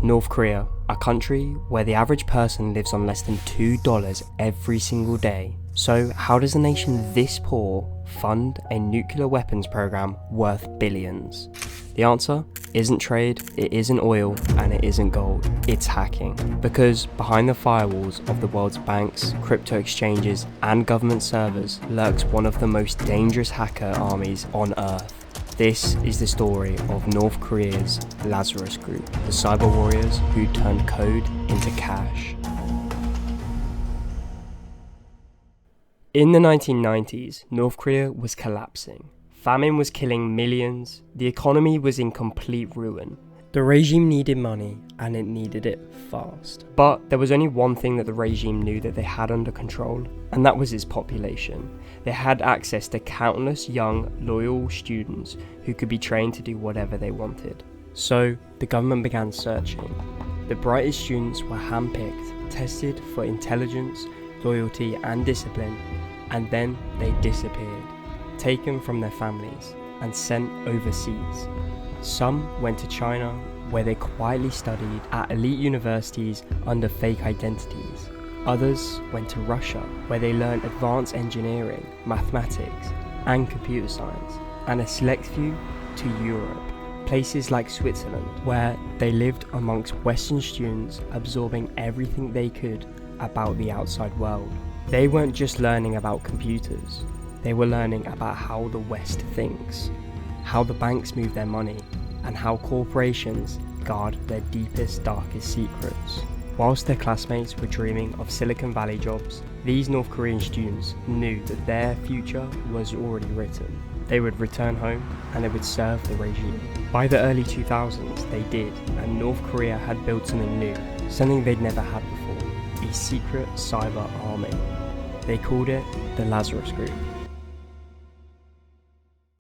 North Korea, a country where the average person lives on less than $2 every single day. So how does a nation this poor fund a nuclear weapons program worth billions? The answer isn't trade, it isn't oil, and it isn't gold, it's hacking. Because behind the firewalls of the world's banks, crypto exchanges, and government servers lurks one of the most dangerous hacker armies on Earth. This is the story of North Korea's Lazarus Group, the cyber warriors who turned code into cash. In the 1990s, North Korea was collapsing. Famine was killing millions, the economy was in complete ruin. The regime needed money, and it needed it fast. But there was only one thing that the regime knew that they had under control, and that was its population. They had access to countless young, loyal students who could be trained to do whatever they wanted. So, the government began searching. The brightest students were handpicked, tested for intelligence, loyalty, and discipline, and then they disappeared, taken from their families and sent overseas. Some went to China, where they quietly studied at elite universities under fake identities. Others went to Russia, where they learned advanced engineering, mathematics, and computer science. And a select few to Europe, places like Switzerland, where they lived amongst Western students, absorbing everything they could about the outside world. They weren't just learning about computers, they were learning about how the West thinks, how the banks move their money, and how corporations guard their deepest, darkest secrets. Whilst their classmates were dreaming of Silicon Valley jobs, these North Korean students knew that their future was already written. They would return home and they would serve the regime. By the early 2000s, they did, and North Korea had built something new, something they'd never had before, a secret cyber army. They called it the Lazarus Group.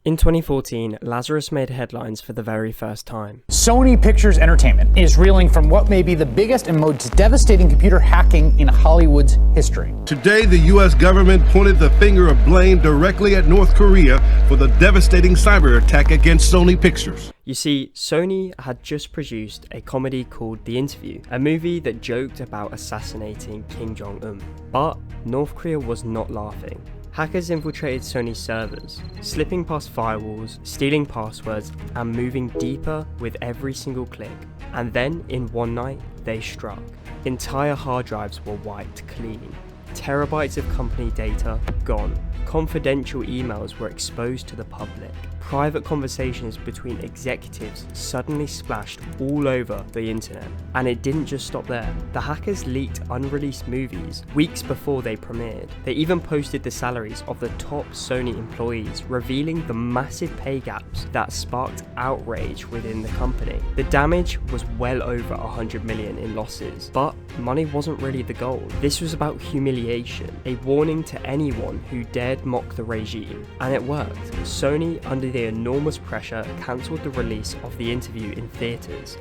In 2014, Lazarus made headlines for the very first time. Sony Pictures Entertainment is reeling from what may be the biggest and most devastating computer hacking in Hollywood's history. Today, the U.S. government pointed the finger of blame directly at North Korea for the devastating cyber attack against Sony Pictures. You see, Sony had just produced a comedy called The Interview, a movie that joked about assassinating Kim Jong-un. But North Korea was not laughing. Hackers infiltrated Sony's servers, slipping past firewalls, stealing passwords, and moving deeper with every single click. And then, in one night, they struck. Entire hard drives were wiped clean. Terabytes of company data gone. Confidential emails were exposed to the public. Private conversations between executives suddenly splashed all over the internet. And it didn't just stop there. The hackers leaked unreleased movies weeks before they premiered. They even posted the salaries of the top Sony employees, revealing the massive pay gaps that sparked outrage within the company. The damage was well over 100 million in losses, but money wasn't really the goal. This was about humiliation, a warning to anyone who dared mock the regime. And it worked. Sony, under the enormous pressure, cancelled the release of The Interview in theatres.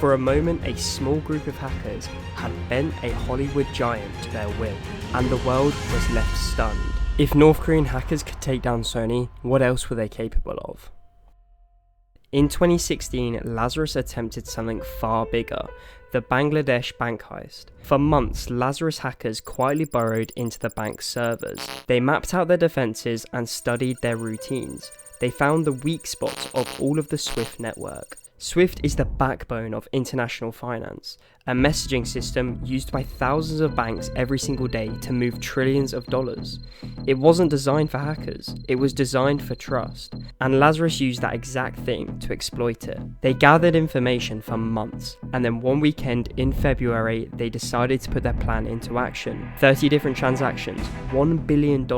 For a moment, a small group of hackers had bent a Hollywood giant to their will, and the world was left stunned. If North Korean hackers could take down Sony, what else were they capable of? In 2016, Lazarus attempted something far bigger, the Bangladesh bank heist. For months, Lazarus hackers quietly burrowed into the bank's servers. They mapped out their defences and studied their routines. They found the weak spots of all of the SWIFT network. SWIFT is the backbone of international finance, a messaging system used by thousands of banks every single day to move trillions of dollars. It wasn't designed for hackers, it was designed for trust, and Lazarus used that exact thing to exploit it. They gathered information for months, and then one weekend in February, they decided to put their plan into action. 30 different transactions, $1 billion,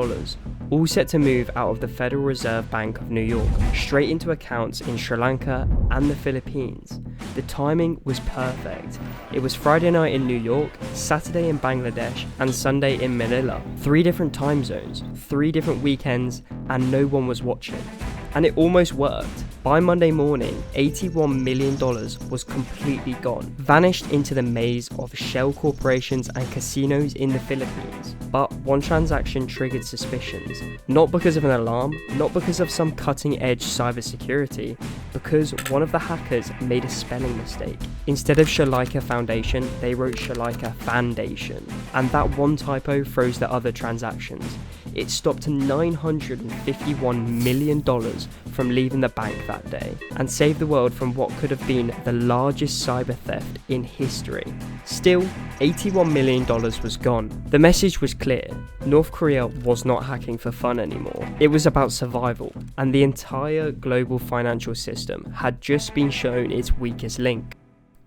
all set to move out of the Federal Reserve Bank of New York, straight into accounts in Sri Lanka and the Philippines. The timing was perfect. It was Friday night in New York, Saturday in Bangladesh, and Sunday in Manila. 3 different time zones, 3 different weekends, and no one was watching. and it almost worked. By Monday morning, $81 million was completely gone, vanished into the maze of shell corporations and casinos in the Philippines. But one transaction triggered suspicions, not because of an alarm, not because of some cutting-edge cybersecurity, because one of the hackers made a spelling mistake. Instead of Shalika Foundation, they wrote Shalika Foundation, and that one typo froze the other transactions. It stopped $951 million from leaving the bank that day, and saved the world from what could have been the largest cyber theft in history. Still, $81 million was gone. The message was clear: North Korea was not hacking for fun anymore. It was about survival, and the entire global financial system had just been shown its weakest link.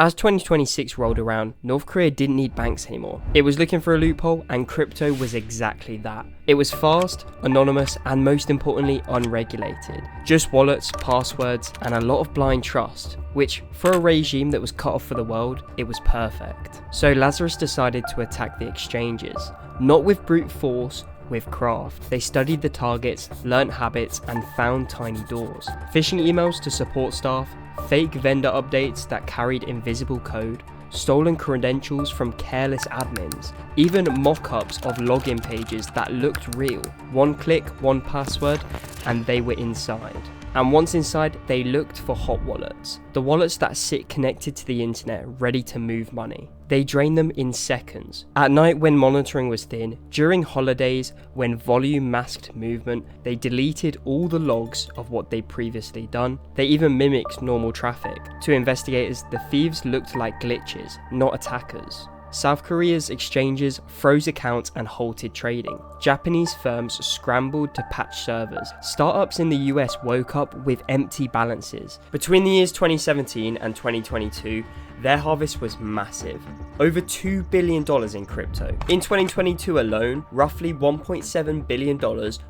As 2026 rolled around, North Korea didn't need banks anymore. It was looking for a loophole, and crypto was exactly that. It was fast, anonymous, and most importantly, unregulated. Just wallets, passwords, and a lot of blind trust, which, for a regime that was cut off for the world, it was perfect. So Lazarus decided to attack the exchanges, not with brute force, with craft. They studied the targets, learnt habits, and found tiny doors. Phishing emails to support staff, fake vendor updates that carried invisible code, stolen credentials from careless admins, even mock-ups of login pages that looked real. One click, one password, and they were inside. And once inside, they looked for hot wallets, the wallets that sit connected to the internet, ready to move money. They drained them in seconds. At night when monitoring was thin, during holidays when volume masked movement, they deleted all the logs of what they'd previously done. They even mimicked normal traffic. To investigators, the thieves looked like glitches, not attackers. South Korea's exchanges froze accounts and halted trading. Japanese firms scrambled to patch servers. Startups in the US woke up with empty balances. Between the years 2017 and 2022, their harvest was massive. Over $2 billion in crypto. In 2022 alone, roughly $1.7 billion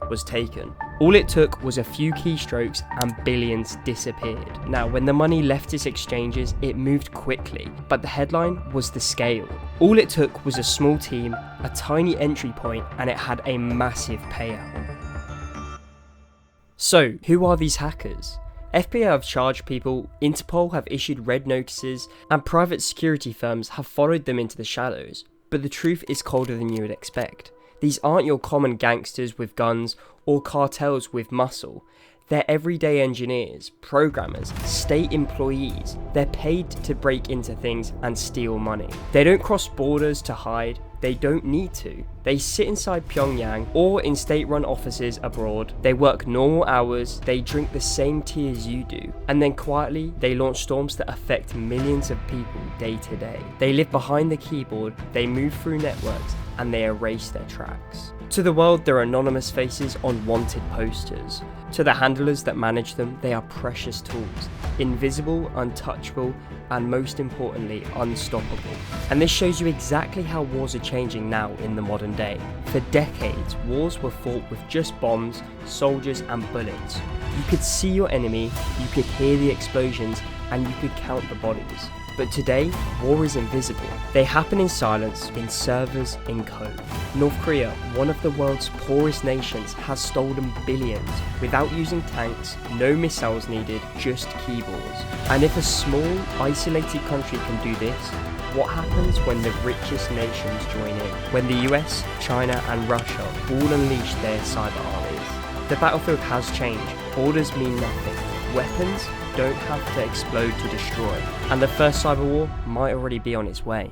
was taken. All it took was a few keystrokes and billions disappeared. Now, when the money left its exchanges, it moved quickly, but the headline was the scale. All it took was a small team, a tiny entry point, and it had a massive payout. So, who are these hackers? FBI have charged people, Interpol have issued red notices, and private security firms have followed them into the shadows. But the truth is colder than you would expect. These aren't your common gangsters with guns or cartels with muscle. They're everyday engineers, programmers, state employees. They're paid to break into things and steal money. They don't cross borders to hide. They don't need to. They sit inside Pyongyang or in state-run offices abroad. They work normal hours, they drink the same tea as you do, and then quietly they launch storms that affect millions of people day to day. They live behind the keyboard, they move through networks, and they erase their tracks. To the world, they're anonymous faces on wanted posters. To the handlers that manage them, they are precious tools, invisible, untouchable, and most importantly, unstoppable. And this shows you exactly how wars are changing now in the modern day. For decades, wars were fought with just bombs, soldiers, and bullets. You could see your enemy, you could hear the explosions, and you could count the bodies. But today, war is invisible. They happen in silence, in servers, in code. North Korea, one of the world's poorest nations, has stolen billions without using tanks, no missiles needed, just keyboards. And if a small, isolated country can do this, what happens when the richest nations join in? When the US, China, and Russia all unleash their cyber armies? The battlefield has changed. Borders mean nothing. Weapons don't have to explode to destroy, and the first cyber war might already be on its way.